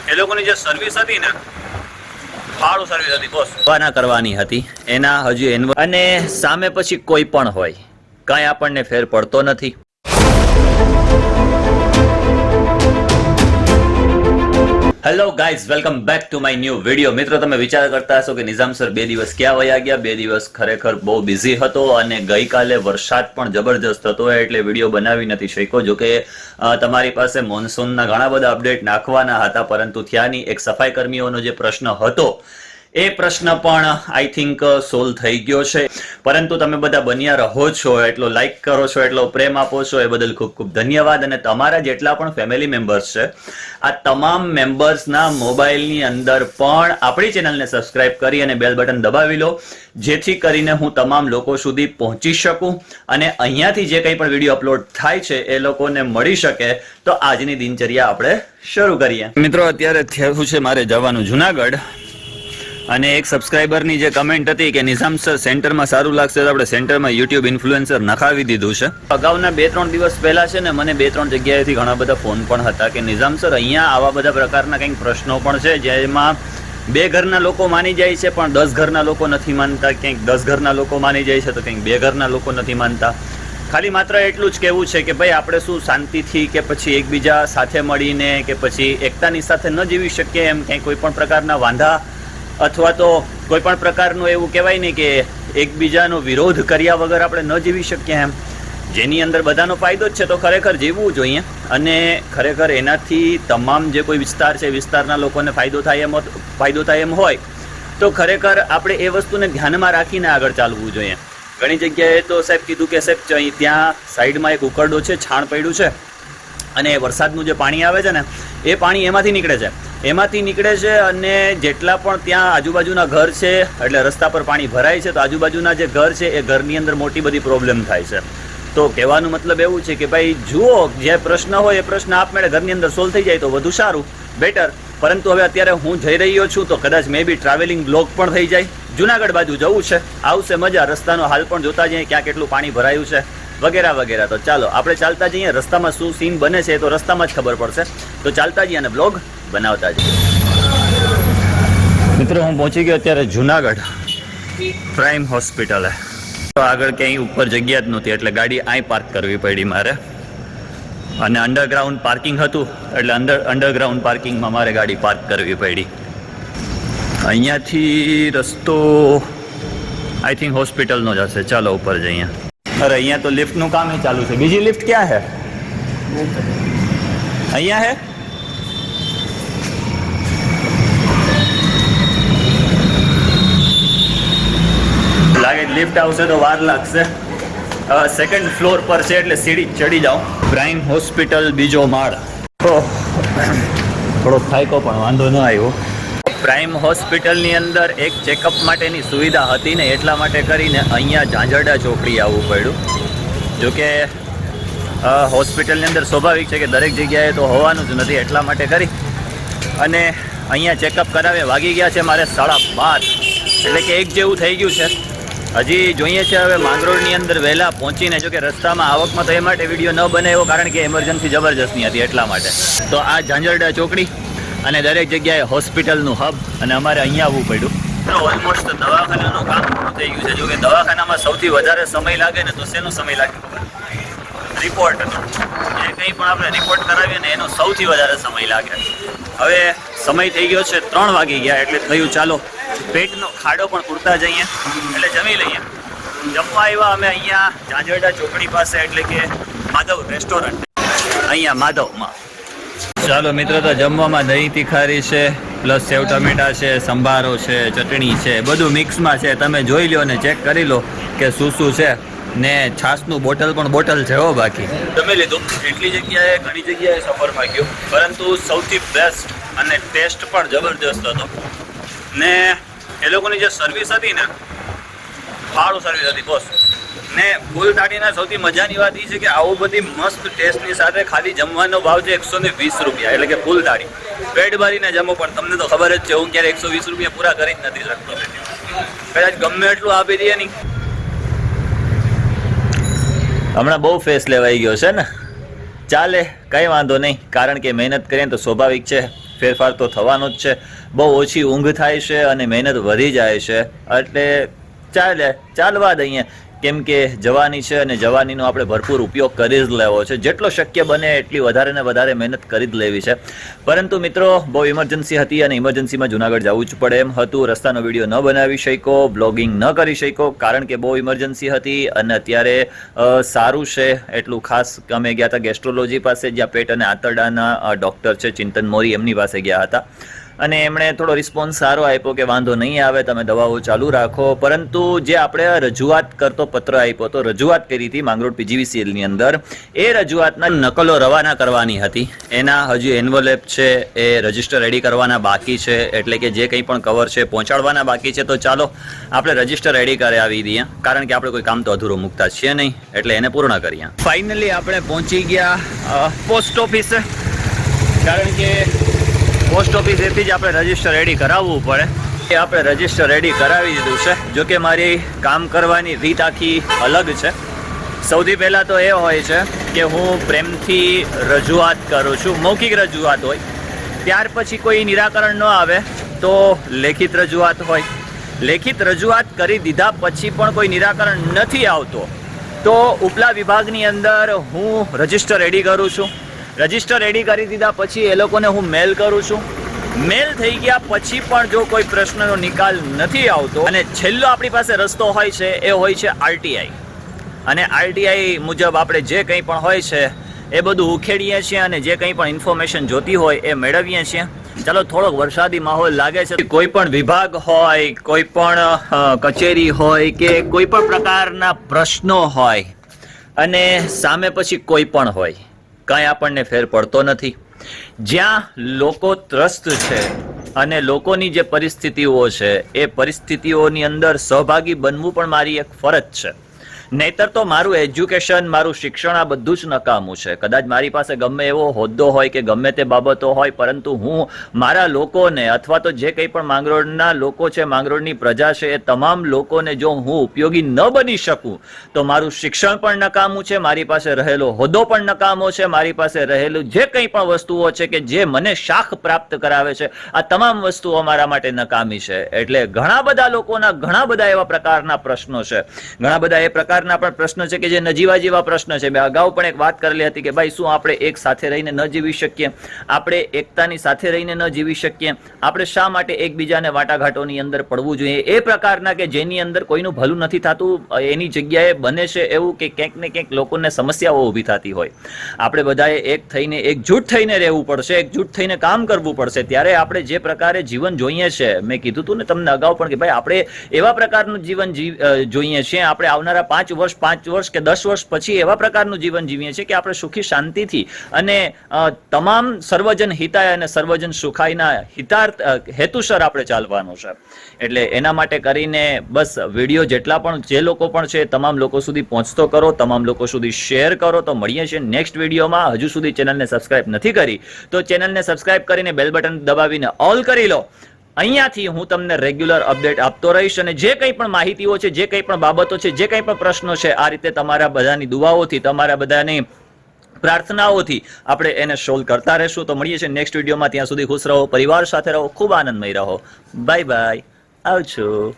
એ લોકોની જે સર્વિસ હતી ને, સારું સર્વિસ હતી બોસ. વાના કરવાની હતી એના હજી અને સામે પછી કોઈ પણ હોય કાંઈ આપણને ફેર પડતો નથી. Hello guys, welcome back to my new video. મિત્રો, તમે વિચાર કરતા હશો કે નિઝામ સર 2 દિવસ ક્યાં વયા ગયા. 2 દિવસ ખરેખર બહુ બિઝી હતો અને ગઈકાલે વરસાદ પણ જબરજસ્ત હતો એટલે વિડીયો બનાવી નથી શક્યો. જો કે તમારી પાસે મોન્સૂનના ઘણા બધા અપડેટ નાખવાના હતા, પરંતુ ત્યાંની એક સફાઈ કર્મીઓનો જે પ્રશ્ન હતો એ પ્રશ્ન પણ આઈ થિંક સોલ્વ થઈ ગયો છે. પરંતુ તમે બધા બન્યા રહો છો, એટલો લાઈક કરો છો, એટલો પ્રેમ આપો છો, એ બદલ ખૂબ ખૂબ ધન્યવાદ. અને તમારા જેટલા પણ ફેમિલી મેમ્બર્સ છે, આ તમામ મેમ્બર્સના મોબાઈલની અંદર પણ આપણી ચેનલને સબસ્ક્રાઇબ કરી અને બેલ બટન દબાવી લો, જેથી કરીને હું તમામ લોકો સુધી પહોંચી શકું અને અહીંયાથી જે કંઈ પણ વિડીયો અપલોડ થાય છે એ લોકોને મળી શકે. તો આજની દિનચર્યા આપણે શરૂ કરીએ. મિત્રો, અત્યારે થયું છે મારે જવાનું જુનાગઢ, અને એક સબસ્ક્રાઇબરની જે કમેન્ટ હતી કે નિઝામ સર સેન્ટરમાં સારું લાગશે તો આપણે સેન્ટરમાં યુટ્યુબ ઇન્ફ્લુએન્સર નખાવી દીધું છે. અગાઉના 2-3 દિવસ પહેલા છે ને, મને 2-3 જગ્યાએથી ઘણા બધા ફોન પણ હતા કે નિઝામ સર અહીંયા આવા બધા પ્રકારના કંઈક પ્રશ્નો પણ છે જેમાં 2 ઘરના લોકો માની જાય છે પણ 10 ઘરના લોકો નથી માનતા. કંઈક 10 ઘરના લોકો માની જાય છે તો કંઈક 2 ઘરના લોકો નથી માનતા. ખાલી માત્ર એટલું જ કહેવું છે કે ભાઈ આપણે શું શાંતિથી કે પછી એકબીજા સાથે મળીને કે પછી એકતાની સાથે ન જીવી શકીએ એમ કંઈ કોઈ પણ પ્રકારના વાંધા અથવા તો કોઈ પણ પ્રકારનું એવું કહેવાય ને કે એકબીજાનો વિરોધ કર્યા વગર આપણે ન જીવી શકીએ એમ. જેની અંદર બધાનો ફાયદો જ છે તો ખરેખર જીવવું જોઈએ. અને ખરેખર એનાથી તમામ જે કોઈ વિસ્તાર છે, વિસ્તારના લોકોને ફાયદો થાય એમ હોય તો ખરેખર આપણે એ વસ્તુને ધ્યાનમાં રાખીને આગળ ચાલવું જોઈએ. ઘણી જગ્યાએ તો સાહેબ કીધું કે સાહેબ ત્યાં સાઈડમાં એક ઉકરડો છે, છાણ પડ્યું છે, અને વરસાદનું જે પાણી આવે છે ને એ પાણી એમાંથી નીકળે છે અને જેટલા પણ ત્યાં આજુબાજુના ઘર છે એટલે રસ્તા પર પાણી ભરાય છે તો આજુબાજુના જે ઘર છે એ ઘરની અંદર મોટી બધી પ્રોબ્લેમ થાય છે. તો કહેવાનું મતલબ એવું છે કે ભાઈ જુઓ, જે પ્રશ્ન હોય એ પ્રશ્ન આપમેળે ઘરની અંદર સોલ્વ થઈ જાય તો વધુ સારું, બેટર. પરંતુ હવે અત્યારે હું જઈ રહ્યો છું તો કદાચ મે બી ટ્રાવેલિંગ બ્લોગ પણ થઈ જાય. જુનાગઢ બાજુ જવું છે, આવશે મજા. રસ્તાનો હાલ પણ જોતા જઈએ ક્યાં કેટલું પાણી ભરાયું છે વગેરે વગેરે. તો ચાલો આપણે ચાલતા જઈએ. રસ્તામાં શું સીન બને છે તો રસ્તામાં જ ખબર પડશે. તો ચાલતા જઈએ અને બ્લોગ બનાવતા જઈએ. મિત્રો, હું પહોંચી ગયો અત્યારે જુનાગઢ પ્રાઇમ હોસ્પિટલે. તો આગળ ક્યાંય ઉપર જગ્યા જ નહોતી એટલે ગાડી અહીં પાર્ક કરવી પડી મારે, અને અંડરગ્રાઉન્ડ પાર્કિંગ હતું એટલે અંડરગ્રાઉન્ડ પાર્કિંગમાં મારે ગાડી પાર્ક કરવી પડી. અહીંયાથી રસ્તો આઈ થિંક હોસ્પિટલનો જ હશે. ચાલો ઉપર જઈએ. અરે અહીંયા તો લિફ્ટનું કામ ચાલુ છે. બીજી લિફ્ટ ક્યાં છે? અહીંયા હે? લાગે લિફ્ટ આવશે તો વાર લાગશે. સેકન્ડ ફ્લોર પર છે એટલે સીડી ચડી જાઓ. પ્રાઇમ હોસ્પિટલ, બીજો માળ. થોડો થાયકો પણ વાંધો ન આવ્યો. પ્રાઇમ હોસ્પિટલની અંદર એક ચેકઅપ માટેની સુવિધા હતી ને એટલા માટે કરીને અહીંયા ઝાંઝરડા ચોકડી આવવું પડ્યું. જોકે હોસ્પિટલની અંદર સ્વાભાવિક છે કે દરેક જગ્યાએ તો હોવાનું જ નથી, એટલા માટે કરી અને અહીંયા ચેકઅપ કરાવે. વાગી ગયા છે મારે 12:30 એટલે કે 1 જેવું થઈ ગયું છે. હજી જોઈએ છે હવે માંગરોળની અંદર વહેલા પહોંચીને. જો કે રસ્તામાં આવકમાં તો એ માટે વિડીયો ન બનાવ્યો કારણ કે એમરજન્સી જબરજસ્તની હતી એટલા માટે. તો આ ઝાંઝરડા ચોકડી અને દરેક જગ્યાએ હોસ્પિટલનું હબ, અને અમારે અહીંયા આવવું પડ્યું. ઓલમોસ્ટ દવાખાનાનું કામ પૂરું થઈ ગયું છે. જો કે દવાખાનામાં સૌથી વધારે સમય લાગે ને તો શેનો સમય લાગે? રિપોર્ટનો. જે કંઈ પણ આપણે રિપોર્ટ કરાવીએ ને એનો સૌથી વધારે સમય લાગે. હવે સમય થઈ ગયો છે 3 વાગી ગયા એટલે થયું ચાલો પેટનો ખાડો પણ પૂરતા જઈએ એટલે જમી લઈએ. જમવા આવ્યા અમે અહીંયા ઝાંઝરડા ચોકડી પાસે, એટલે કે માધવ રેસ્ટોરન્ટ અહીંયા માધવમાં. ચાલો મિત્રો, તો જમવામાં દહીં તિખારી છે, પ્લસ સેવ ટમેટા છે, સંભારો છે, ચટણી છે, બધું મિક્સમાં છે. તમે જોઈ લો અને ચેક કરી લો કે શું છે. ને છાસનું બોટલ છે હો. બાકી તમે લીધું એટલી જગ્યાએ ઘણી જગ્યાએ સફરમાં ગયો, પરંતુ સૌથી બેસ્ટ અને ટેસ્ટ પણ જબરજસ્ત હતો. ને એ લોકોની જે સર્વિસ હતી ને, સારું સર્વિસ હતી બોસ. ને ફૂલ થાળીના સૌથી મજાની વાત એ છે કે આવું બધી મસ્ત ટેસ્ટની સાથે ખાલી જમવાનો ભાવ છે 120 રૂપિયા, એટલે કે ફૂલ થાળી. પેટ ભરીને જમો, પણ તમને તો ખબર જ છે હું ક્યારે 120 રૂપિયા પૂરા કરી જ નથી શકતો. કદાચ ગમે એટલું આપી દઈએ નહીં. હમણાં બહુ ફેસ લેવાઈ ગયો છે ને. ચાલે, કંઈ વાંધો નહીં, કારણ કે મહેનત કરીએ તો સ્વાભાવિક છે ફેરફાર તો થવાનો જ છે. બહુ ઓછી ઊંઘ થાય છે અને મહેનત વધી જાય છે, એટલે ચાલવા દઈએ, કેમ કે જવાની છે અને જવાનીનો આપણે ભરપૂર ઉપયોગ કરી જ લેવો છે. જેટલો શક્ય બને એટલી વધારે ને વધારે મહેનત કરી જ લેવી છે. પરંતુ મિત્રો, બહુ ઇમરજન્સી હતી અને ઇમરજન્સીમાં જુનાગઢ જવું જ પડે એમ હતું. રસ્તાનો વિડીયો ન બનાવી શક્યો, બ્લોગિંગ ન કરી શક્યો, કારણ કે બહુ ઇમરજન્સી હતી. અને અત્યારે સારું છે એટલું ખાસ અમે ગયા હતા ગેસ્ટ્રોલોજી પાસે, જ્યાં પેટ અને આંતરડાના ડૉક્ટર છે ચિંતન મોરી, એમની પાસે ગયા હતા. અને એમણે થોડો રિસ્પોન્સ સારો આપ્યો કે વાંધો નહીં આવે, તમે દવાઓ ચાલુ રાખો. પરંતુ જે આપણે રજૂઆત કરતો પત્ર આપ્યો તો રજૂઆત કરી હતી માંગરોળ PGVCLની અંદર, એ રજૂઆતના નકલો રવાના કરવાની હતી. એના હજુ એન્વોલેપ છે એ રજિસ્ટર રેડી કરવાના બાકી છે, એટલે કે જે કંઈ પણ કવર છે પહોંચાડવાના બાકી છે. તો ચાલો આપણે રજિસ્ટર રેડી કરાવી દઈએ, કારણ કે આપણે કોઈ કામ તો અધૂરું મૂકતા છીએ નહીં, એટલે એને પૂર્ણ કરીએ. ફાઇનલી આપણે પહોંચી ગયા પોસ્ટ ઓફિસે, કારણ કે પોસ્ટ ઓફિસેથી જ આપણે રજિસ્ટર રેડી કરાવવું પડે. એ આપણે રજિસ્ટર રેડી કરાવી દીધું છે. જો કે મારી કામ કરવાની રીત આખી અલગ છે. સૌથી પહેલાં તો એ હોય છે કે હું પ્રેમથી રજૂઆત કરું છું, મૌખિક રજૂઆત હોય. ત્યાર પછી કોઈ નિરાકરણ ન આવે તો લેખિત રજૂઆત હોય. લેખિત રજૂઆત કરી દીધા પછી પણ કોઈ નિરાકરણ નથી આવતો તો ઉપલા વિભાગની અંદર હું રજિસ્ટર રેડી કરું છું. રજિસ્ટર રેડી કરી દીધા પછી એ લોકોને હું મેલ કરું છું. મેલ થઈ ગયા પછી પણ જો કોઈ પ્રશ્નનો નિકાલ નથી આવતો, અને છેલ્લો આપણી પાસે રસ્તો હોય છે એ હોય છે RTI. અને RTI મુજબ આપણે જે કંઈ પણ હોય છે એ બધું ઉખેડીએ છીએ અને જે કંઈ પણ ઇન્ફોર્મેશન જોતી હોય એ મેળવીએ છીએ. ચાલો, થોડોક વરસાદી માહોલ લાગે છે. કોઈ પણ વિભાગ હોય, કોઈ પણ કચેરી હોય કે કોઈ પણ પ્રકારના પ્રશ્નો હોય અને સામે પછી કોઈ પણ હોય, કાંઈ આપણને ફેર પડતો નથી. જ્યાં લોકો ત્રસ્ત છે અને લોકોની જે પરિસ્થિતિઓ છે એ પરિસ્થિતિઓની અંદર સહભાગી બનવું પણ મારી એક ફરજ છે. નહીતર તો મારું એજ્યુકેશન, મારું શિક્ષણ આ બધું જ નકામું છે. કદાચ મારી પાસે ગમે એવો હોદ્દો હોય કે ગમે તે બાબતો હોય, પરંતુ હું મારા લોકોને અથવા તો જે કંઈ પણ માંગરોળના લોકો છે, માંગરોળની પ્રજા છે, એ તમામ લોકોને જો હું ઉપયોગી ન બની શકું તો મારું શિક્ષણ પણ નકામું છે, મારી પાસે રહેલો હોદ્દો પણ નકામો છે, મારી પાસે રહેલું જે કંઈ પણ વસ્તુઓ છે કે જે મને શાખ પ્રાપ્ત કરાવે છે, આ તમામ વસ્તુઓ મારા માટે નકામી છે. એટલે ઘણા બધા લોકોના ઘણા બધા એવા પ્રકારના પ્રશ્નો છે, ઘણા બધા એ પ્રકારના પણ પ્રશ્ન છે કે જે નજીવા જેવા પ્રશ્ન છે. મેં અગાઉ પણ એક વાત કરેલી હતી કે ભાઈ, શું આપણે એક સાથે રહીને ન જીવી શકીએ? આપણે એકતાની સાથે રહીને ન જીવી શકીએ? આપણે શા માટે એકબીજાને વાટાઘાટોની અંદર પડવું જોઈએ? એ પ્રકારના કે જેની અંદર કોઈનું ભલું નથી થતું, એની જગ્યાએ બને છે એવું કે ક્યાંક ને ક્યાંક લોકોને સમસ્યાઓ ઊભી થતી હોય. આપણે બધાએ એક થઈને, એકજૂટ થઈને રહેવું પડશે, એકજૂટ થઈને કામ કરવું પડશે. ત્યારે આપણે જે પ્રકારે જીવન જોઈએ છે, મેં કીધું હતું ને તમને અગાઉ પણ કે ભાઈ, આપણે એવા પ્રકારનું જીવન જોઈએ છીએ. આપણે આવનારા 5 વર્ષ કે 10 વર્ષ પછી એવા પ્રકારનું જીવન જીવીએ છીએ કે આપણે સુખી શાંતિથી અને તમામ સર્વજન હિતાય અને સર્વજન સુખાયના હિતાર્થ હેતુસર આપણે ચાલવાનું છે. એટલે એના માટે કરીને બસ વિડીયો જેટલા પણ જે લોકો પણ છે તમામ લોકો સુધી પહોંચતો કરો, તમામ લોકો સુધી શેર કરો. તો મળીએ છીએ નેક્સ્ટ વિડીયોમાં. હજુ સુધી ચેનલને સબસ્ક્રાઇબ નથી કરી તો ચેનલને સબસ્ક્રાઇબ કરીને બેલ બટન દબાવીને ઓલ કરી લો. અહીંયાથી હું તમને રેગ્યુલર અપડેટ આપતો રહીશ, અને જે કંઈ પણ માહિતીઓ છે, જે કંઈ પણ બાબતો છે, જે કંઈ પણ પ્રશ્નો છે, આ રીતે તમારા બધાની દુઆઓથી, તમારા બધાની પ્રાર્થનાઓથી આપણે એને સોલ્વ કરતા રહેશું. તો મળીએ છીએ નેક્સ્ટ વિડીયોમાં. ત્યાં સુધી ખુશ રહો, પરિવાર સાથે રહો, ખૂબ આનંદમય રહો. બાય બાય, આવજો.